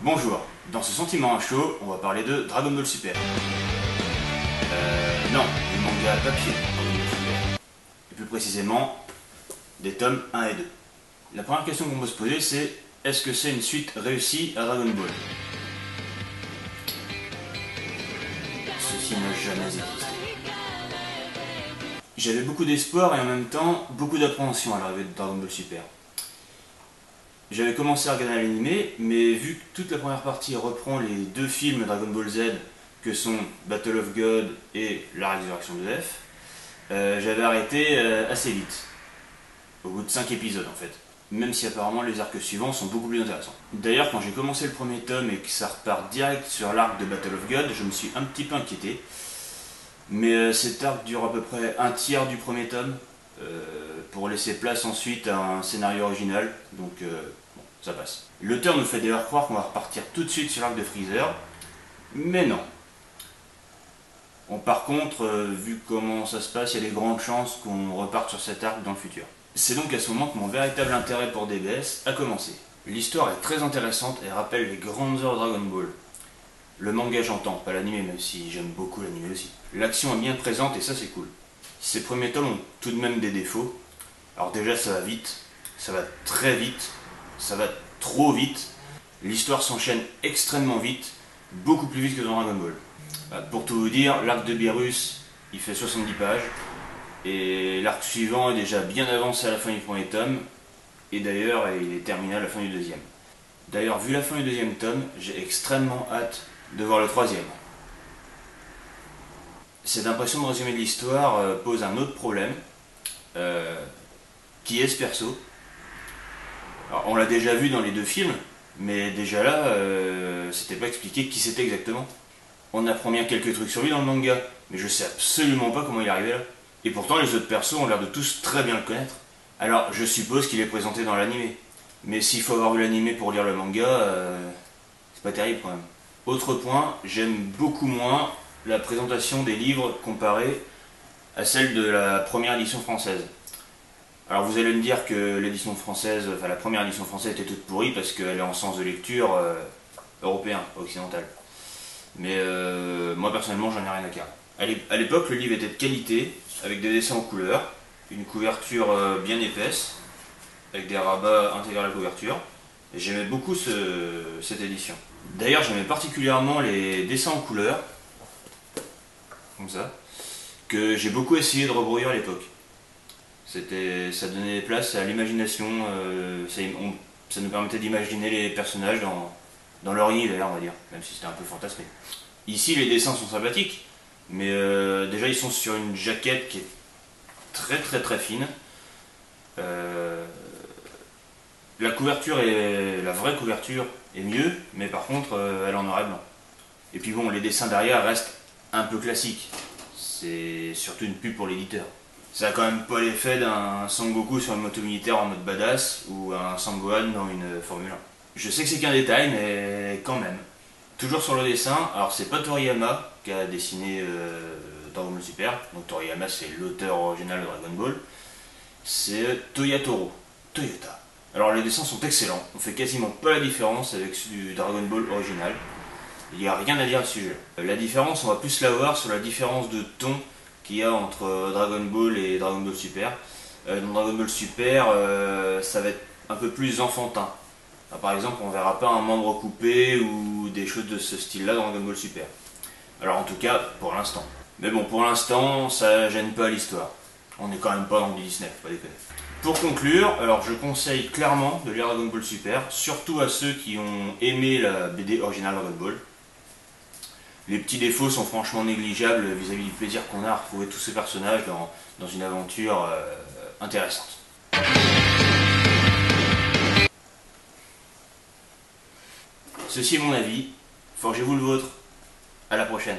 Bonjour, dans ce sentiment à chaud, on va parler de Dragon Ball Super. Non, du manga à papier Dragon Ball Super. Et plus précisément, des tomes 1 et 2. La première question qu'on peut se poser c'est, est-ce que c'est une suite réussie à Dragon Ball? Ceci n'a jamais existé. J'avais beaucoup d'espoir et en même temps, beaucoup d'appréhension à l'arrivée de Dragon Ball Super. J'avais commencé à regarder l'animé, mais vu que toute la première partie reprend les deux films Dragon Ball Z, que sont Battle of God et La Résurrection de F, j'avais arrêté assez vite, au bout de 5 épisodes en fait, même si apparemment les arcs suivants sont beaucoup plus intéressants. D'ailleurs, quand j'ai commencé le premier tome et que ça repart direct sur l'arc de Battle of God, je me suis un petit peu inquiété, mais cet arc dure à peu près un tiers du premier tome, pour laisser place ensuite à un scénario original, donc bon, ça passe. L'auteur nous fait d'ailleurs croire qu'on va repartir tout de suite sur l'arc de Freezer, mais non. Bon, par contre, vu comment ça se passe, il y a des grandes chances qu'on reparte sur cet arc dans le futur. C'est donc à ce moment que mon véritable intérêt pour DBS a commencé. L'histoire est très intéressante et rappelle les grandes heures de Dragon Ball. Le manga j'entends, pas l'animé, même si j'aime beaucoup l'animé aussi. L'action est bien présente et ça c'est cool. Ces premiers tomes ont tout de même des défauts. Alors déjà ça va vite, ça va très vite, ça va trop vite. L'histoire s'enchaîne extrêmement vite, beaucoup plus vite que dans Dragon Ball. Pour tout vous dire, l'arc de Beerus, il fait 70 pages, et l'arc suivant est déjà bien avancé à la fin du premier tome, et d'ailleurs il est terminé à la fin du deuxième. D'ailleurs, vu la fin du deuxième tome, j'ai extrêmement hâte de voir le troisième. Cette impression de résumé de l'histoire pose un autre problème, qui est ce perso. Alors, on l'a déjà vu dans les deux films, mais déjà là, c'était pas expliqué qui c'était exactement. On apprend bien quelques trucs sur lui dans le manga, mais je sais absolument pas comment il est arrivé là. Et pourtant les autres persos ont l'air de tous très bien le connaître. Alors je suppose qu'il est présenté dans l'animé. Mais s'il faut avoir vu l'animé pour lire le manga, c'est pas terrible quand même. Autre point, j'aime beaucoup moins la présentation des livres comparée à celle de la première édition française. Alors vous allez me dire que l'édition française, enfin la première édition française était toute pourrie parce qu'elle est en sens de lecture européen, occidental. Mais moi personnellement j'en ai rien à carrer. À l'époque le livre était de qualité, avec des dessins en couleur, une couverture bien épaisse, avec des rabats intégrés à la couverture. Et j'aimais beaucoup cette édition. D'ailleurs j'aimais particulièrement les dessins en couleur, comme ça, que j'ai beaucoup essayé de rebrouiller à l'époque. Ça donnait place à l'imagination, ça nous permettait d'imaginer les personnages dans leur univers, on va dire, même si c'était un peu fantasmé. Ici, les dessins sont sympathiques, mais déjà ils sont sur une jaquette qui est très très très fine. La couverture, la vraie couverture est mieux, mais par contre, elle est en noir et blanc. Et puis bon, les dessins derrière restent un peu classiques. C'est surtout une pub pour l'éditeur. Ça a quand même pas l'effet d'un Sangoku sur une moto militaire en mode badass ou un Sangohan dans une Formule 1. Je sais que c'est qu'un détail, mais quand même. Toujours sur le dessin, alors c'est pas Toriyama qui a dessiné Dragon Ball Super, donc Toriyama c'est l'auteur original de Dragon Ball, c'est Toyota. Alors les dessins sont excellents, on fait quasiment pas la différence avec ceux du Dragon Ball original, il n'y a rien à dire à ce sujet. La différence, on va plus la voir sur la différence de ton qu'il y a entre Dragon Ball et Dragon Ball Super. Dans Dragon Ball Super, ça va être un peu plus enfantin. Par exemple, on verra pas un membre coupé ou des choses de ce style-là dans Dragon Ball Super. Alors en tout cas, pour l'instant. Mais bon, pour l'instant, ça gêne pas l'histoire. On n'est quand même pas dans du Disney, faut pas déconner. Pour conclure, alors je conseille clairement de lire Dragon Ball Super, surtout à ceux qui ont aimé la BD originale Dragon Ball. Les petits défauts sont franchement négligeables vis-à-vis du plaisir qu'on a à retrouver tous ces personnages dans une aventure intéressante. Ceci est mon avis, forgez-vous le vôtre. À la prochaine.